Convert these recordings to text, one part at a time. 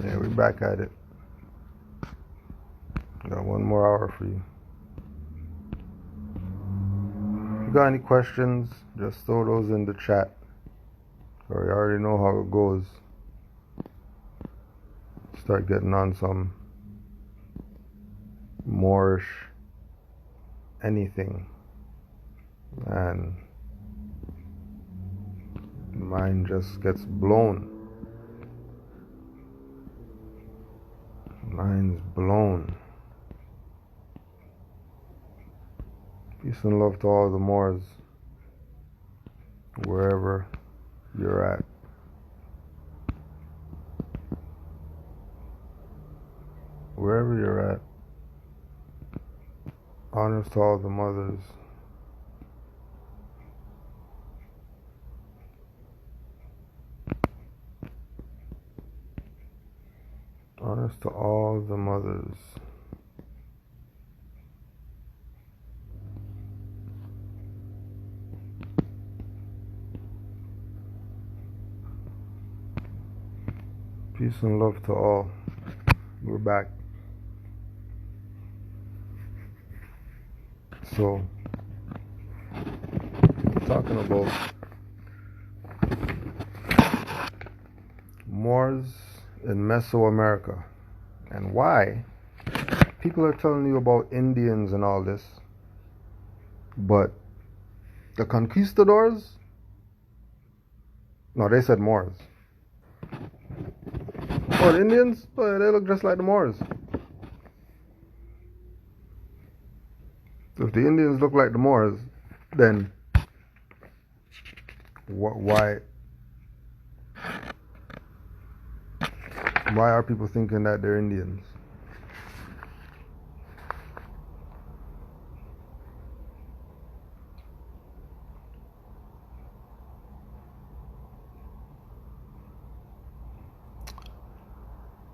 Yeah, we're back at it. Got one more hour for you. If you got any questions, just throw those in the chat. Or you already know how it goes. Start getting on some Moorish anything. And mine just gets blown. Mine's blown. Peace and love to all the Moors, wherever you're at. Wherever you're at. Honors to all the mothers. Honors to all the mothers. Peace and love to all. We're back. So, we're talking about Moors in MesoAmerica and why people are telling you about Indians and all this, but the conquistadors, no, they said Moors. Oh, the Indians? Oh, yeah, they look just like the Moors. So if the Indians look like the Moors, then why are people thinking that they're Indians?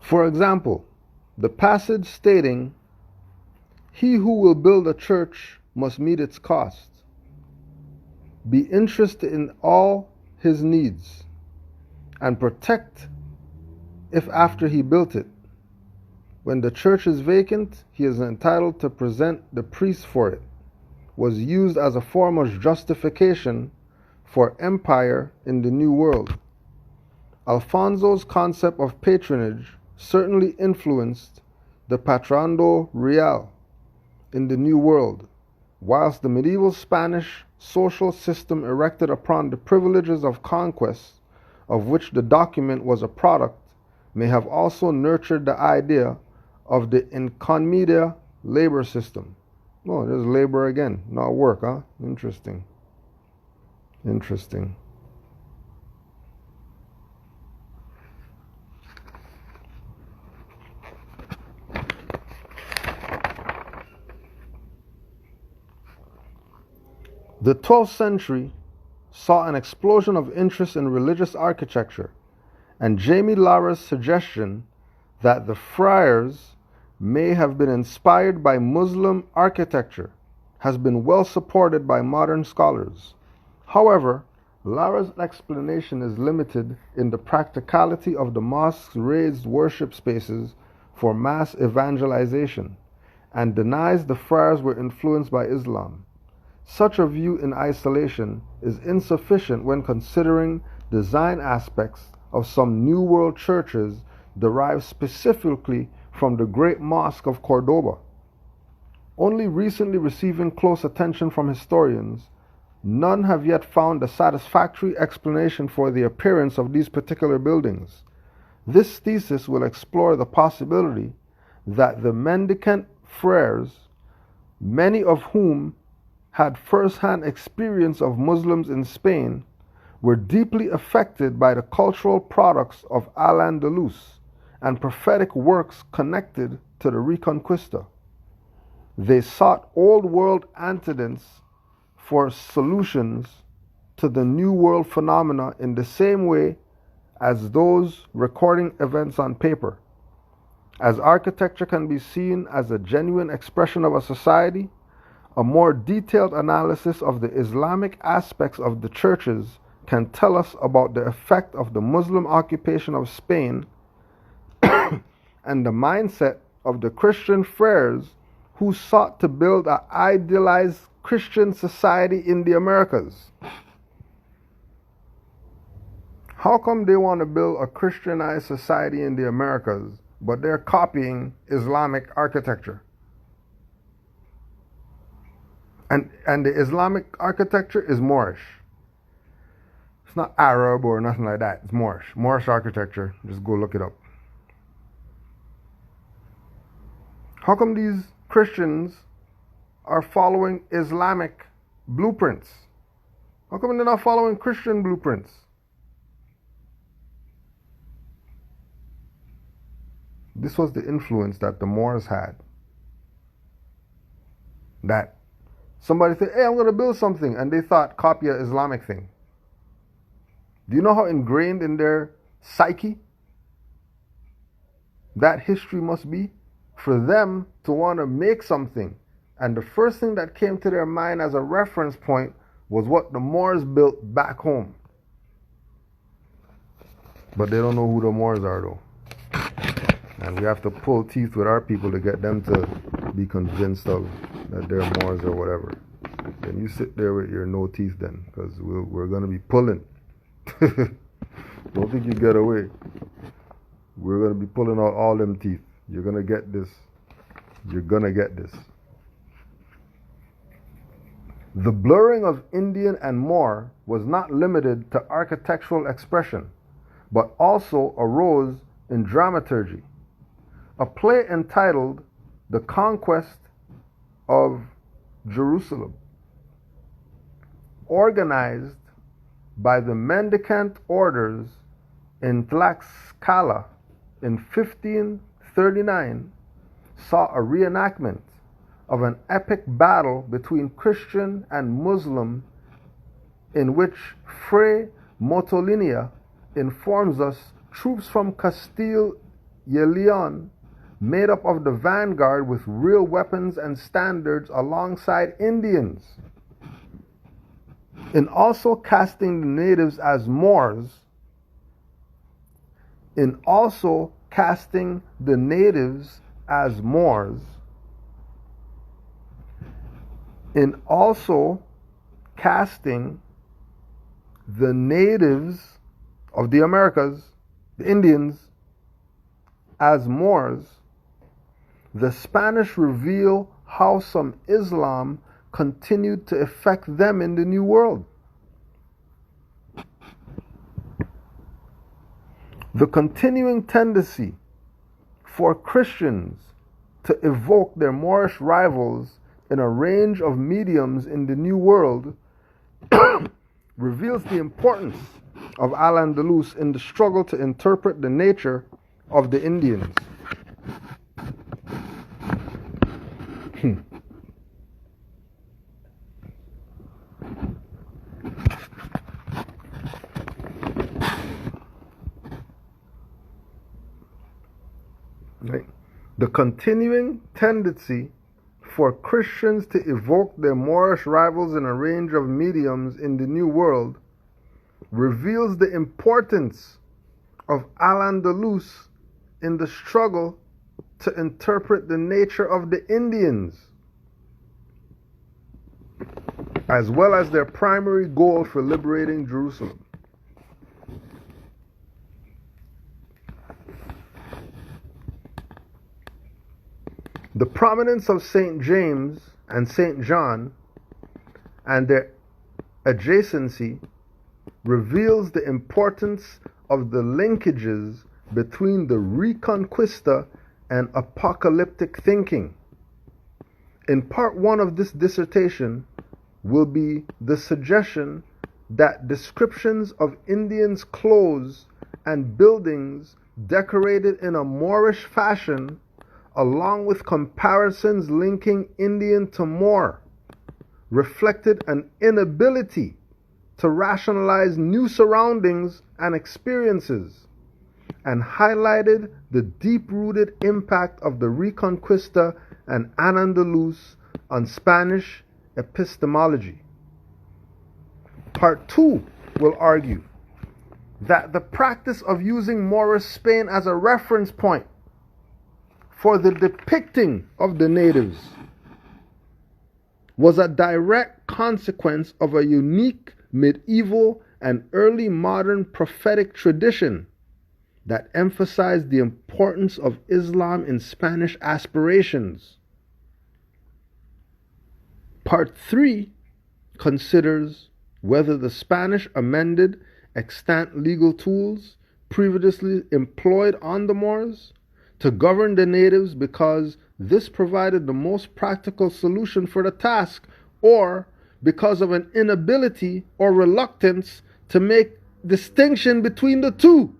For example, the passage stating, "He who will build a church must meet its cost, be interested in all his needs, and protect if after he built it, when the church is vacant, he is entitled to present the priest for it," was used as a form of justification for empire in the New World. Alfonso's concept of patronage certainly influenced the patronato real in the New World, whilst the medieval Spanish social system erected upon the privileges of conquest, of which the document was a product, may have also nurtured the idea of the encomienda labor system. Oh, there's labor again, not work, huh? Interesting. Interesting. The 12th century saw an explosion of interest in religious architecture, and Jamie Lara's suggestion that the friars may have been inspired by Muslim architecture has been well supported by modern scholars. However, Lara's explanation is limited in the practicality of the mosque's raised worship spaces for mass evangelization, and denies the friars were influenced by Islam. Such a view in isolation is insufficient when considering design aspects of some New World churches derived specifically from the Great Mosque of Cordoba. Only recently receiving close attention from historians, none have yet found a satisfactory explanation for the appearance of these particular buildings. This thesis will explore the possibility that the mendicant friars, many of whom had first-hand experience of Muslims in Spain, were deeply affected by the cultural products of Al-Andalus and prophetic works connected to the Reconquista. They sought Old World antidotes for solutions to the New World phenomena in the same way as those recording events on paper. As architecture can be seen as a genuine expression of a society, a more detailed analysis of the Islamic aspects of the churches can tell us about the effect of the Muslim occupation of Spain and the mindset of the Christian friars who sought to build an idealized Christian society in the Americas. How come they want to build a Christianized society in the Americas, but they're copying Islamic architecture? And the Islamic architecture is Moorish. It's not Arab or nothing like that. It's Moorish. Moorish architecture. Just go look it up. How come these Christians are following Islamic blueprints? How come they're not following Christian blueprints? This was the influence that the Moors had. That somebody said, hey, I'm going to build something, and they thought, copy an Islamic thing. Do you know how ingrained in their psyche that history must be? For them to want to make something, and the first thing that came to their mind as a reference point was what the Moors built back home. But they don't know who the Moors are, though. And we have to pull teeth with our people to get them to be convinced of that they're Moors or whatever. Then you sit there with your no teeth then, because we're going to be pulling. Don't think you get away. We're going to be pulling out all them teeth. You're going to get this. You're going to get this. The blurring of Indian and Moor was not limited to architectural expression, but also arose in dramaturgy. A play entitled The Conquest of Jerusalem, organized by the Mendicant Orders in Tlaxcala in 1539, saw a reenactment of an epic battle between Christian and Muslim, in which Fray Motolinia informs us troops from Castile y Leon, made up of the vanguard with real weapons and standards alongside Indians. In also casting the natives as Moors, in also casting the natives as Moors, in also casting the natives of the Americas, the Indians, as Moors, the Spanish reveal how some Islam continued to affect them in the New World. The continuing tendency for Christians to evoke their Moorish rivals in a range of mediums in the New World reveals the importance of Al-Andalus in the struggle to interpret the nature of the Indians. Right. The continuing tendency for Christians to evoke their Moorish rivals in a range of mediums in the New World reveals the importance of Al-Andalus in the struggle to interpret the nature of the Indians, as well as their primary goal for liberating Jerusalem. The prominence of St. James and St. John and their adjacency reveals the importance of the linkages between the Reconquista and apocalyptic thinking. In part one of this dissertation will be the suggestion that descriptions of Indians' clothes and buildings decorated in a Moorish fashion, along with comparisons linking Indian to Moor, reflected an inability to rationalize new surroundings and experiences, and highlighted the deep-rooted impact of the Reconquista and Al-Andalus on Spanish epistemology. Part 2 will argue that the practice of using Moorish Spain as a reference point for the depicting of the natives was a direct consequence of a unique medieval and early modern prophetic tradition that emphasized the importance of Islam in Spanish aspirations. Part 3 considers whether the Spanish amended extant legal tools previously employed on the Moors to govern the natives because this provided the most practical solution for the task, or because of an inability or reluctance to make distinction between the two.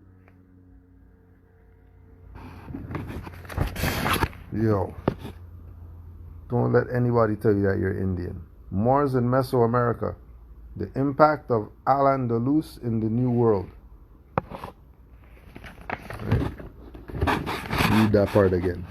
Yo, don't let anybody tell you that you're Indian. Moors in Mesoamerica. The impact of Al-Andalus in the New World. Right. Read that part again.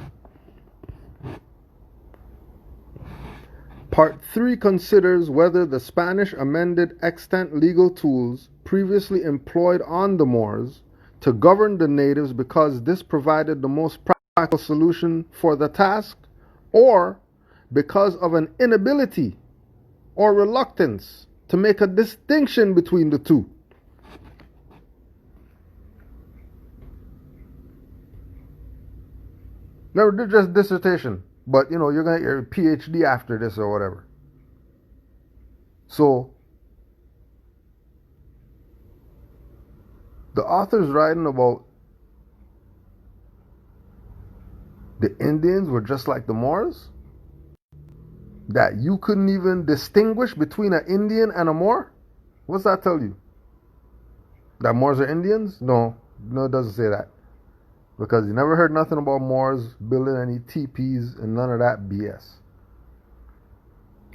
Part 3 considers whether the Spanish amended extant legal tools previously employed on the Moors to govern the natives because this provided the most practical solution for the task, or because of an inability or reluctance to make a distinction between the two. Never did just dissertation, but you're going to get your PhD after this or whatever. So, the author's writing about the Indians were just like the Moors? That you couldn't even distinguish between an Indian and a Moor? What's that tell you? That Moors are Indians? No, it doesn't say that. Because you never heard nothing about Moors building any teepees and none of that BS.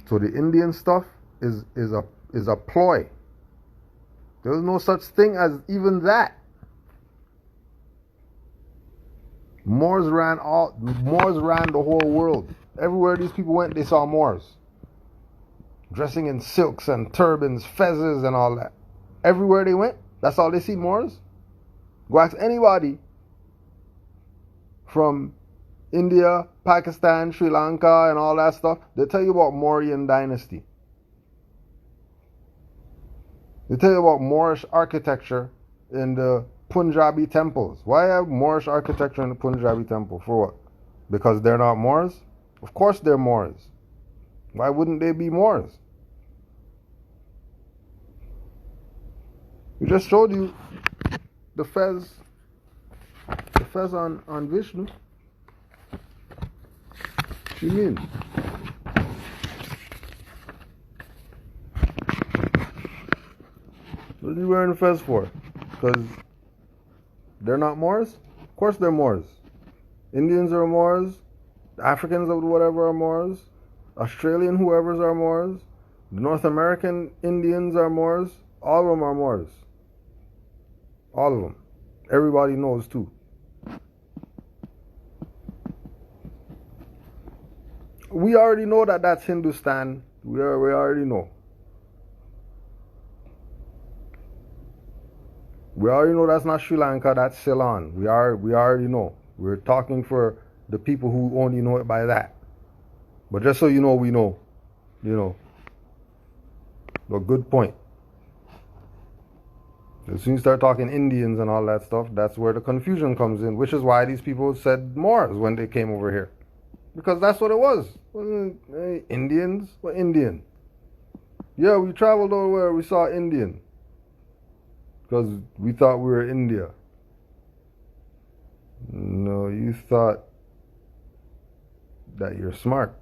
So the Indian stuff is a ploy. There's no such thing as even that. Moors ran the whole world. Everywhere these people went, they saw Moors. Dressing in silks and turbans, fezzes and all that. Everywhere they went, that's all they see, Moors. Go ask anybody from India, Pakistan, Sri Lanka and all that stuff. They'll tell you about Mauryan dynasty. They tell you about Moorish architecture in the Punjabi temples. Why have Moorish architecture in the Punjabi temple? For what? Because they're not Moors? Of course they're Moors. Why wouldn't they be Moors? We just showed you the fez on Vishnu. What do you mean? What are you wearing the fez for? Because they're not Moors? Of course they're Moors. Indians are Moors. Africans or whatever are Moors. Australian whoever's are Moors. North American Indians are Moors. All of them are Moors. All of them. Everybody knows too. We already know that that's Hindustan. We already know. We already know that's not Sri Lanka, that's Ceylon. We already know. We're talking for the people who only know it by that. But just so you know, we know. But good point. As soon as you start talking Indians and all that stuff, that's where the confusion comes in, which is why these people said Moors when they came over here. Because that's what it was. Indians? What Indian? Yeah, we traveled over where we saw Indian. Because we thought we were India. No, you thought that you're smart.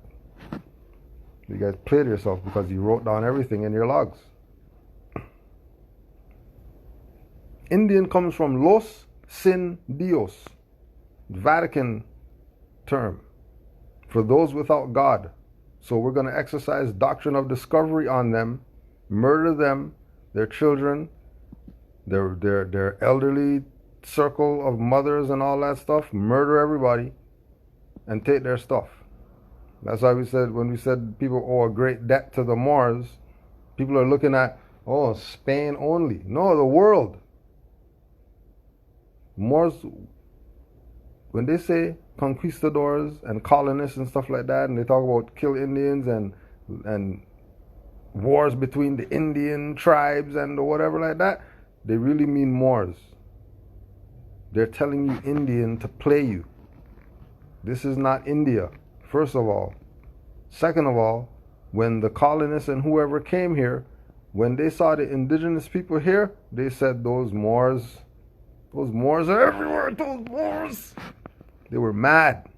You guys played yourself because you wrote down everything in your logs. Indian comes from Los Sin Dios, Vatican term, for those without God. So we're going to exercise doctrine of discovery on them, murder them, their children, their elderly circle of mothers and all that stuff, murder everybody and take their stuff. That's why when we said people owe a great debt to the Moors, people are looking at, Spain only. No, the world. Moors, when they say conquistadors and colonists and stuff like that, and they talk about kill Indians and wars between the Indian tribes and whatever like that, they really mean Moors. They're telling you Indian to play you. This is not India, first of all. Second of all, when the colonists and whoever came here, when they saw the indigenous people here, they said those Moors are everywhere, those Moors. They were mad.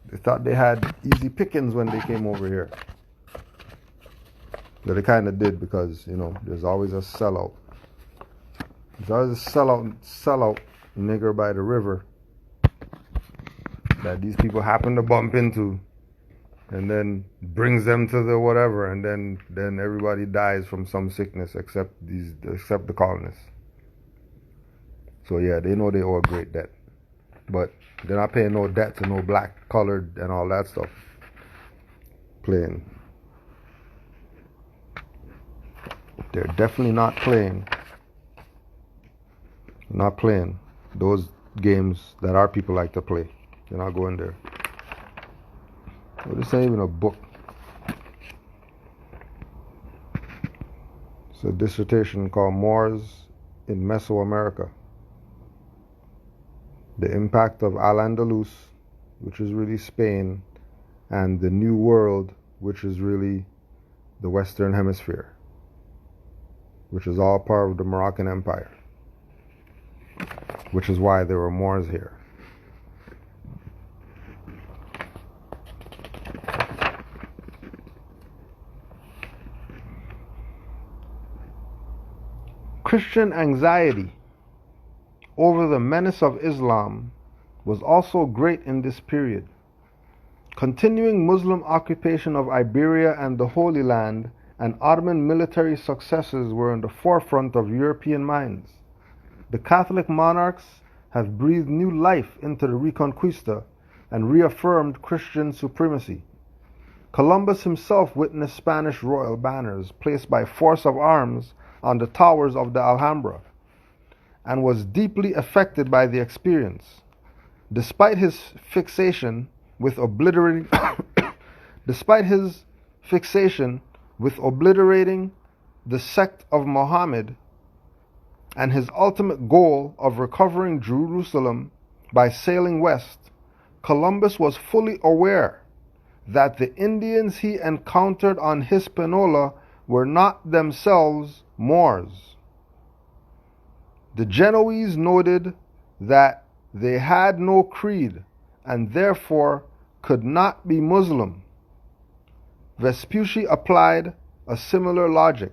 They thought they had easy pickings when they came over here. But they kind of did, because, there's always a sellout. There's always a sellout nigger by the river that these people happen to bump into, and then brings them to the whatever, and then everybody dies from some sickness except the colonists. So yeah, they know they owe a great debt, but they're not paying no debt to no black, colored, and all that stuff. Playing. They're definitely not playing those games that our people like to play. They're not going there. Well, this ain't even a book. It's a dissertation called Moors in Mesoamerica. The impact of Al-Andalus, which is really Spain, and the New World, which is really the Western Hemisphere, which is all part of the Moroccan Empire, which is why there were Moors here. Christian anxiety over the menace of Islam was also great in this period. Continuing Muslim occupation of Iberia and the Holy Land and Ottoman military successes were in the forefront of European minds. The Catholic monarchs have breathed new life into the Reconquista and reaffirmed Christian supremacy. Columbus himself witnessed Spanish royal banners placed by force of arms on the towers of the Alhambra, and was deeply affected by the experience. Despite his fixation with obliterating the sect of Muhammad and his ultimate goal of recovering Jerusalem by sailing west, Columbus was fully aware that the Indians he encountered on Hispaniola were not themselves Moors. The Genoese noted that they had no creed and therefore could not be Muslim. Vespucci applied a similar logic.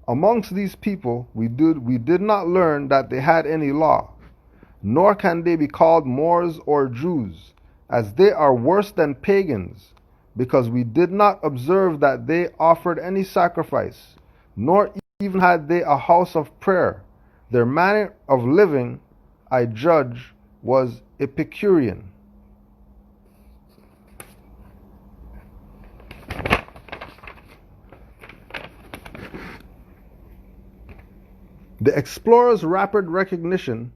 Amongst these people, we did not learn that they had any law, nor can they be called Moors or Jews, as they are worse than pagans, because we did not observe that they offered any sacrifice, nor even had they a house of prayer. Their manner of living, I judge, was Epicurean. The explorers' rapid recognition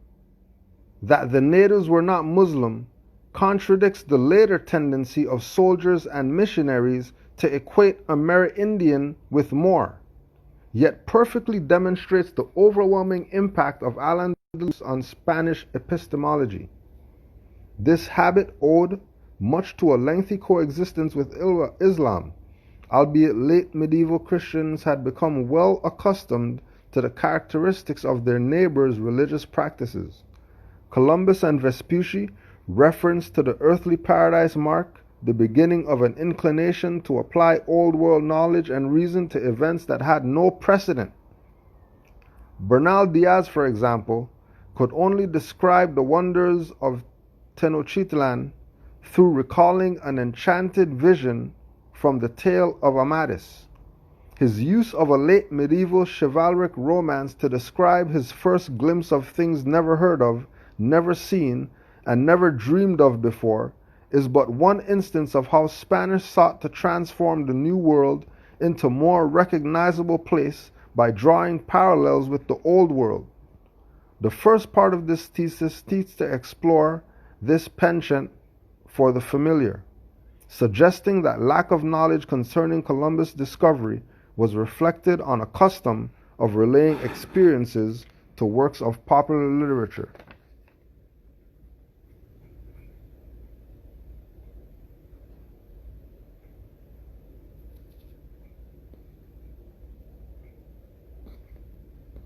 that the natives were not Muslim contradicts the later tendency of soldiers and missionaries to equate Amerindian with Moor, yet perfectly demonstrates the overwhelming impact of Al-Andalus on Spanish epistemology. This habit owed much to a lengthy coexistence with Islam, albeit late medieval Christians had become well accustomed to the characteristics of their neighbors' religious practices. Columbus and Vespucci reference to the earthly paradise mark the beginning of an inclination to apply old world knowledge and reason to events that had no precedent. Bernal Diaz, for example, could only describe the wonders of Tenochtitlan through recalling an enchanted vision from the tale of Amadis. His use of a late medieval chivalric romance to describe his first glimpse of things never heard of, never seen, and never dreamed of before is but one instance of how Spanish sought to transform the New World into a more recognizable place by drawing parallels with the Old World. The first part of this thesis seeks to explore this penchant for the familiar, suggesting that lack of knowledge concerning Columbus' discovery was reflected on a custom of relaying experiences to works of popular literature.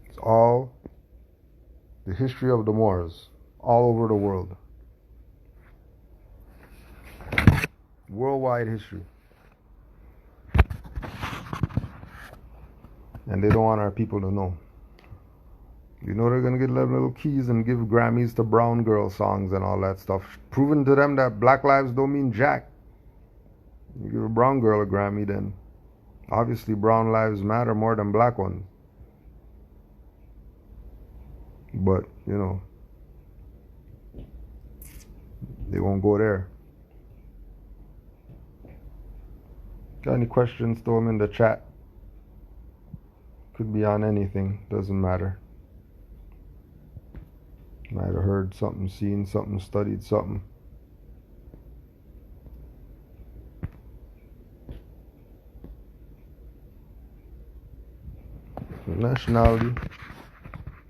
It's all the history of the Moors, all over the world. Worldwide history. And they don't want our people to know. You know they're going to get little keys and give Grammys to brown girl songs and all that stuff. Proving to them that black lives don't mean jack. You give a brown girl a Grammy, then obviously brown lives matter more than black ones. But, you know, they won't go there. Got any questions, throw them in the chat. Could be on anything, doesn't matter. Might have heard something, seen something, studied something. Nationality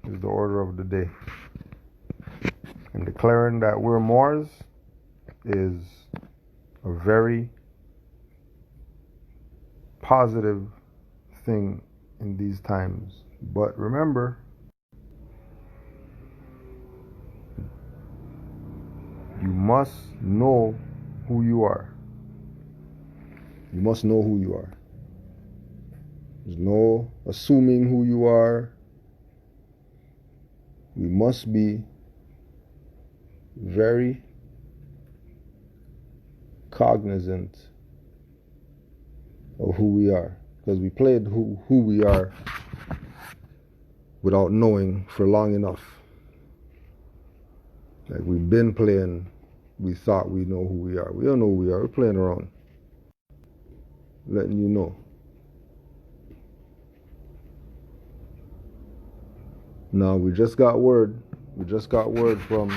is the order of the day. And declaring that we're Moors is a very positive thing in these times. But remember, you must know who you are. You must know who you are. There's no assuming who you are. We must be very cognizant of who we are, because we played who we are without knowing for long enough. Like we've been playing, we thought we know who we are. We don't know who we are. We're playing around, letting you know. Now we just got word from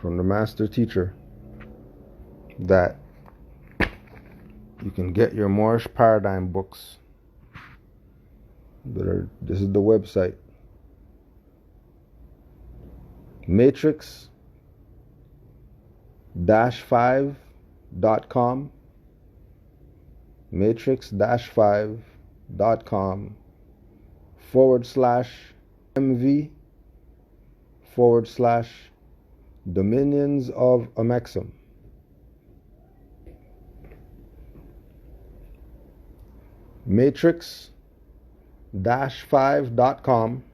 the master teacher that you can get your Moorish paradigm books. This is the website, matrix-5.com, matrix-5.com/MV/Dominions of Amexem. Matrix-5.com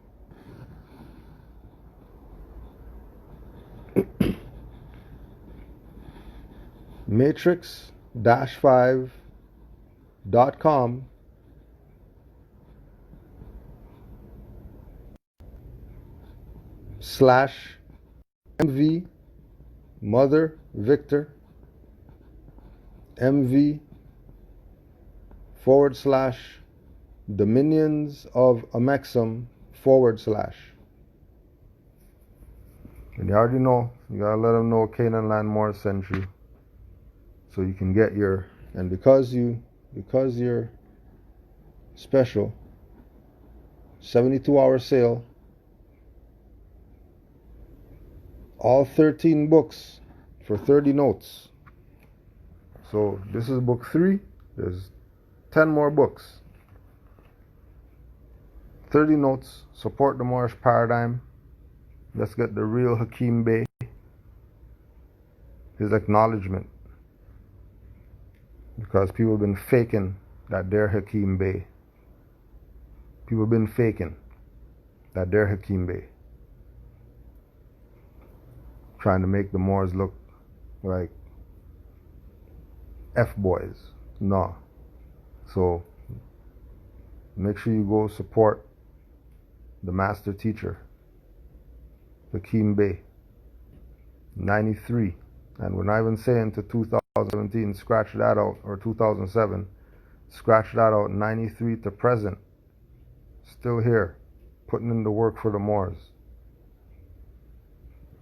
matrix-5.com /MV Mother Victor MV/Dominions of Amexem /. And you already know, you gotta let them know Canaanland Moors sent you, so you can get your, and because you're special, 72-hour sale, all 13 books for 30 notes. So this is book 3, there's 10 more books. 30 notes, support the Moorish paradigm. Let's get the real Hakim Bey, his acknowledgement. Because people have been faking that they're Hakim Bey. People have been faking that they're Hakim Bey. Trying to make the Moors look like F-boys. No. So make sure you go support the master teacher, Hakim Bey, 93. And we're not even saying to 2017, scratch that out, or 2007, scratch that out, 93 to present. Still here, putting in the work for the Moors.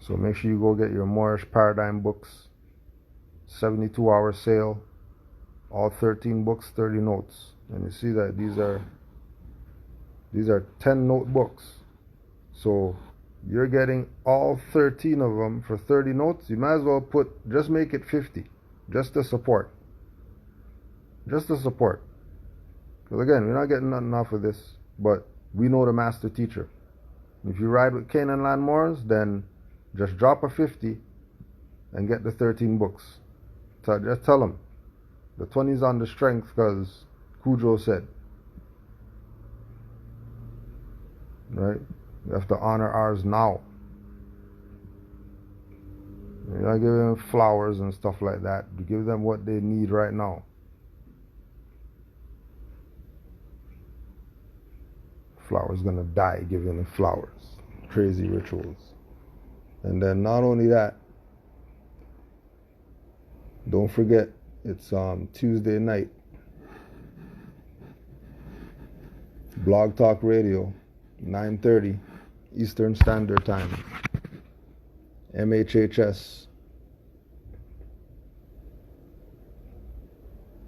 So make sure you go get your Moorish Paradigm books. 72-hour sale. All 13 books, 30 notes. And you see that these are 10 notebooks. So you're getting all 13 of them for 30 notes. You might as well just make it 50. Just to support. Just to support. Because again, we're not getting nothing off of this, but we know the master teacher. If you ride with Canaanland Moors, then just drop a 50 and get the 13 books. So just tell them the 20's on the strength because Cujo said. Right? We have to honor ours now. You're not giving them flowers and stuff like that. You give them what they need right now. Flowers gonna die giving them flowers. Crazy rituals. And then not only that, don't forget it's Tuesday night. Blog Talk Radio, 9:30 Eastern Standard Time. MHHS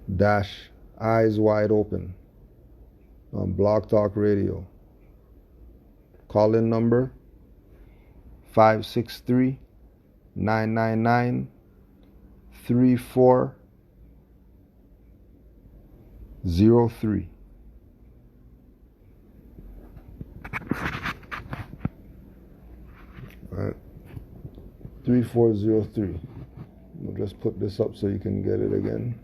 - Eyes Wide Open on Blog Talk Radio. Call-in number 563-999-3403. Alright. 3403. We'll just put this up so you can get it again.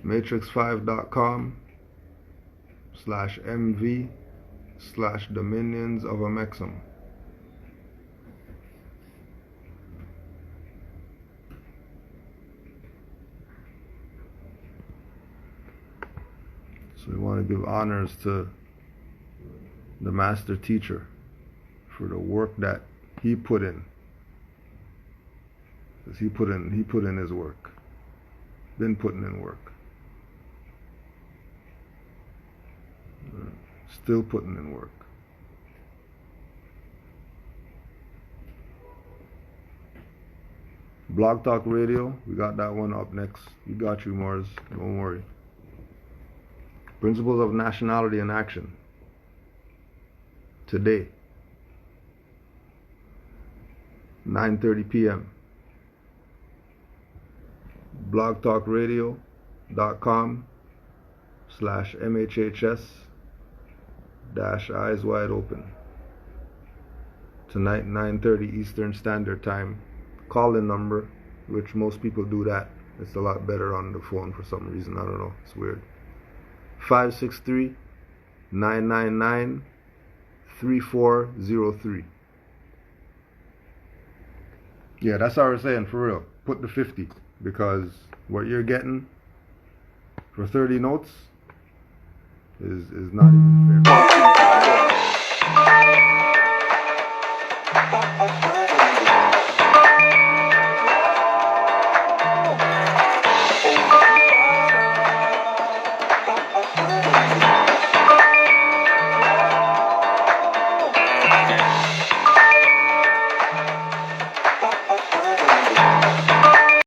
matrix5.com/MV/dominions of Amexum. So we want to give honors to the master teacher for the work that he put in. Because he put in his work. Been putting in work. Still putting in work. Blog Talk Radio, we got that one up next. We got you, Mars. Don't worry. Principles of Nationality in Action. Today, 9:30 p.m. blogtalkradio.com/MHHS-Eyes Wide Open. Tonight, 9:30 Eastern Standard Time. Call-in number, which most people do that. It's a lot better on the phone for some reason. I don't know. It's weird. 563-999-3403. Yeah, that's what I was saying, for real. Put the 50, because what you're getting for 30 notes is not even fair.